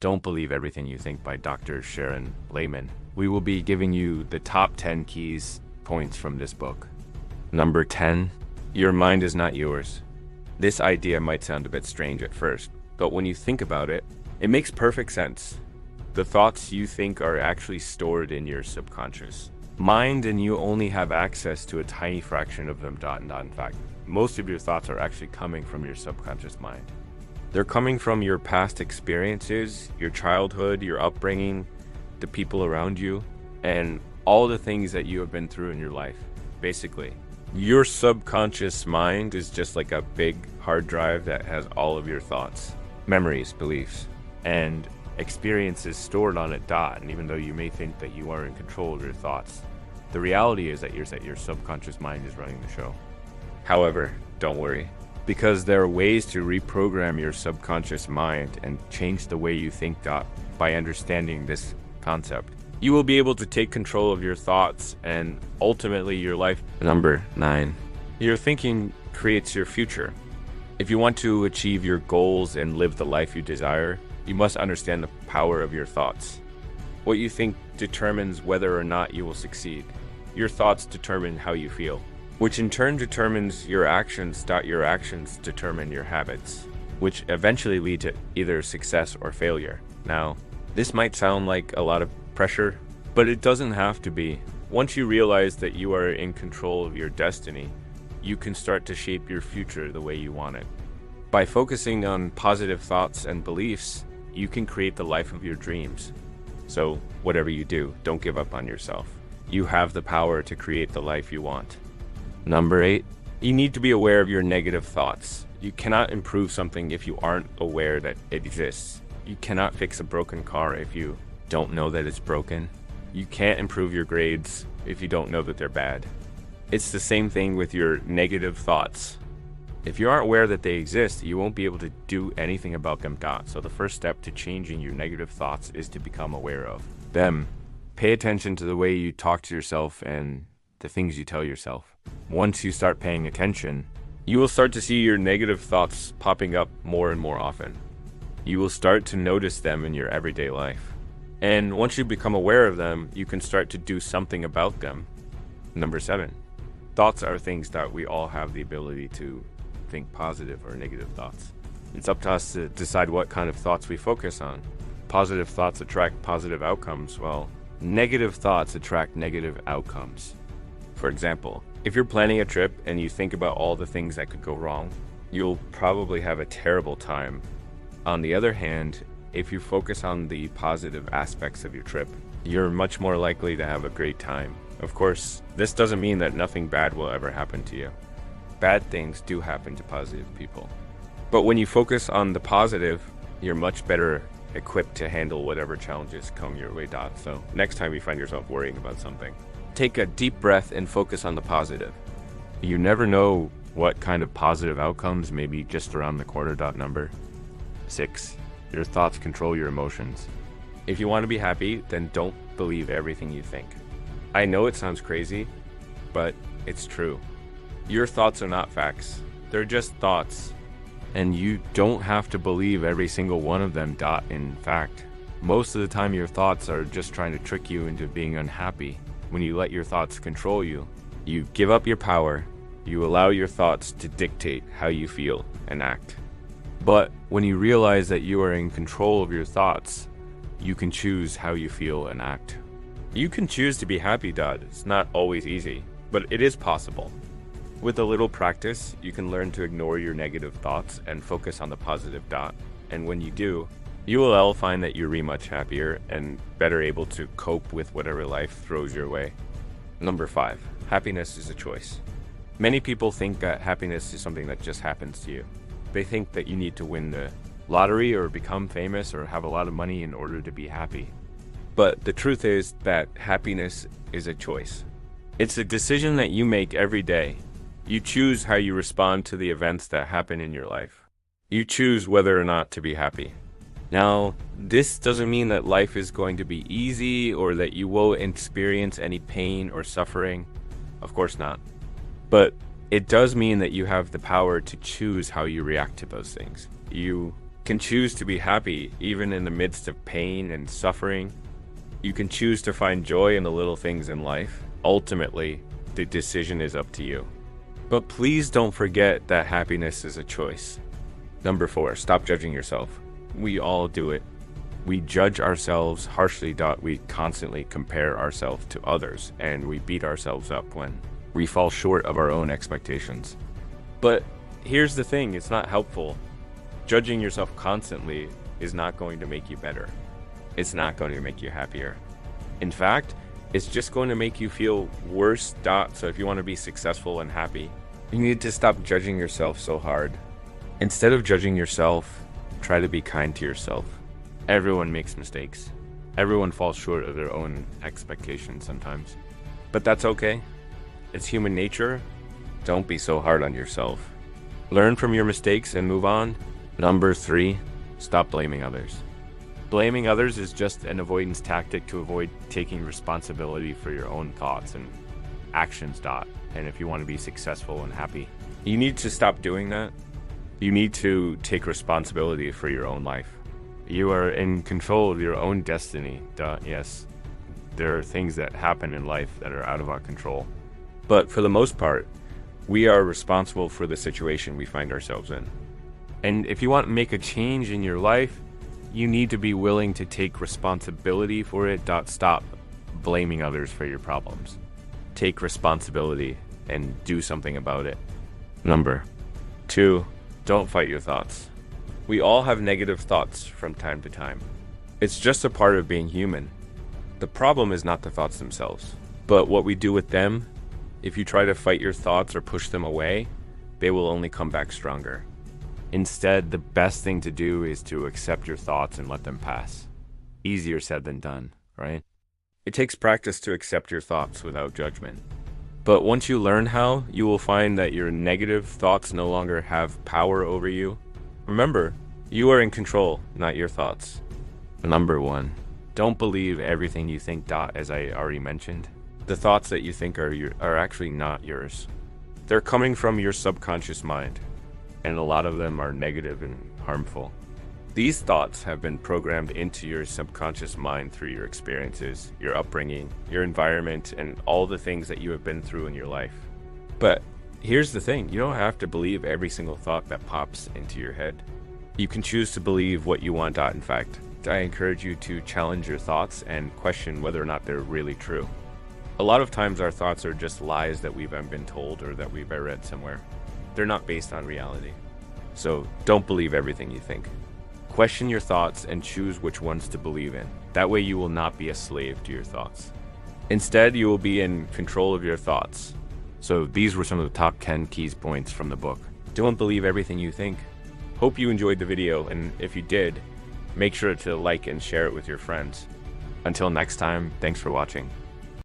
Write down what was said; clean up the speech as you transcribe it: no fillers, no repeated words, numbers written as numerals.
Don't Believe Everything You Think by Dr. Sharon Lehman. We will be giving you the top 10 keys points from this book. Number 10, your mind is not yours. This idea might sound a bit strange at first, but when you think about it, it makes perfect sense. The thoughts you think are actually stored in your subconscious mind, and you only have access to a tiny fraction of them. In fact, most of your thoughts are actually coming from your subconscious mind. They're coming from your past experiences, your childhood, your upbringing, the people around you, and all the things that you have been through in your life. Basically, your subconscious mind is just like a big hard drive that has all of your thoughts, memories, beliefs, and experiences stored on it. And even though you may think that you are in control of your thoughts, the reality is that your subconscious mind is running the show. However, don't worry, because there are ways to reprogram your subconscious mind and change the way you think. By understanding this concept, you will be able to take control of your thoughts and ultimately your life. Number 9, your thinking creates your future. If you want to achieve your goals and live the life you desire, you must understand the power of your thoughts. What you think determines whether or not you will succeed. Your thoughts determine how you feel, which in turn determines your actions. Your actions determine your habits, which eventually lead to either success or failure. Now, this might sound like a lot of pressure, but it doesn't have to be. Once you realize that you are in control of your destiny, you can start to shape your future the way you want it. By focusing on positive thoughts and beliefs, you can create the life of your dreams. So, whatever you do, don't give up on yourself. You have the power to create the life you want. Number 8, you need to be aware of your negative thoughts. You cannot improve something if you aren't aware that it exists. You cannot fix a broken car if you don't know that it's broken. You can't improve your grades if you don't know that they're bad. It's the same thing with your negative thoughts. If you aren't aware that they exist, you won't be able to do anything about them. So the first step to changing your negative thoughts is to become aware of them. Pay attention to the way you talk to yourself and the things you tell yourself. Once you start paying attention, you will start to see your negative thoughts popping up more and more often. You will start to notice them in your everyday life. And once you become aware of them, you can start to do something about them. Number 7, thoughts are things that we all have the ability to think positive or negative thoughts. It's up to us to decide what kind of thoughts we focus on. Positive thoughts attract positive outcomes, while negative thoughts attract negative outcomes. For example, if you're planning a trip and you think about all the things that could go wrong, you'll probably have a terrible time. On the other hand, if you focus on the positive aspects of your trip, you're much more likely to have a great time. Of course, this doesn't mean that nothing bad will ever happen to you. Bad things do happen to positive people. But when you focus on the positive, you're much better equipped to handle whatever challenges come your way. So next time you find yourself worrying about something, take a deep breath and focus on the positive. You never know what kind of positive outcomes may be just around the corner. Number 6, your thoughts control your emotions. If you want to be happy, then don't believe everything you think. I know it sounds crazy, but it's true. Your thoughts are not facts. They're just thoughts. And you don't have to believe every single one of them. In fact, most of the time your thoughts are just trying to trick you into being unhappy. When you let your thoughts control you, you give up your power. You allow your thoughts to dictate how you feel and act. But when you realize that you are in control of your thoughts, you can choose how you feel and act. You can choose to be happy. It's not always easy, but it is possible. With a little practice, you can learn to ignore your negative thoughts and focus on the positive. And when you do, you will all find that you're much happier and better able to cope with whatever life throws your way. Number 5, happiness is a choice. Many people think that happiness is something that just happens to you. They think that you need to win the lottery or become famous or have a lot of money in order to be happy. But the truth is that happiness is a choice. It's a decision that you make every day. You choose how you respond to the events that happen in your life. You choose whether or not to be happy. Now, this doesn't mean that life is going to be easy or that you will experience any pain or suffering. Of course not. But it does mean that you have the power to choose how you react to those things. You can choose to be happy even in the midst of pain and suffering. You can choose to find joy in the little things in life. Ultimately, the decision is up to you. But please don't forget that happiness is a choice. Number 4, stop judging yourself. We all do it. We judge ourselves harshly. We constantly compare ourselves to others, and we beat ourselves up when we fall short of our own expectations. But here's the thing, it's not helpful. Judging yourself constantly is not going to make you better. It's not going to make you happier. In fact, it's just going to make you feel worse. So if you want to be successful and happy, you need to stop judging yourself so hard. Instead of judging yourself, try to be kind to yourself. Everyone makes mistakes. Everyone falls short of their own expectations sometimes. But that's okay. It's human nature. Don't be so hard on yourself. Learn from your mistakes and move on. Number 3, stop blaming others. Blaming others is just an avoidance tactic to avoid taking responsibility for your own thoughts and actions. And if you want to be successful and happy, you need to stop doing that. You need to take responsibility for your own life. You are in control of your own destiny. Yes, there are things that happen in life that are out of our control. But for the most part, we are responsible for the situation we find ourselves in. And if you want to make a change in your life, you need to be willing to take responsibility for it. Stop blaming others for your problems. Take responsibility and do something about it. Number 2, don't fight your thoughts. We all have negative thoughts from time to time. It's just a part of being human. The problem is not the thoughts themselves, but what we do with them. If you try to fight your thoughts or push them away, they will only come back stronger. Instead, the best thing to do is to accept your thoughts and let them pass. Easier said than done, right? It takes practice to accept your thoughts without judgment. But once you learn how, you will find that your negative thoughts no longer have power over you. Remember, you are in control, not your thoughts. Number 1, don't believe everything you think. As I already mentioned, the thoughts that you think are actually not yours. They're coming from your subconscious mind, and a lot of them are negative and harmful. These thoughts have been programmed into your subconscious mind through your experiences, your upbringing, your environment, and all the things that you have been through in your life. But here's the thing, you don't have to believe every single thought that pops into your head. You can choose to believe what you want. In fact, I encourage you to challenge your thoughts and question whether or not they're really true. A lot of times our thoughts are just lies that we've been told or that we've read somewhere. They're not based on reality. So don't believe everything you think. Question your thoughts and choose which ones to believe in. That way you will not be a slave to your thoughts. Instead, you will be in control of your thoughts. So these were some of the top 10 keys points from the book. Don't believe everything you think. Hope you enjoyed the video, and if you did, make sure to like and share it with your friends. Until next time, thanks for watching.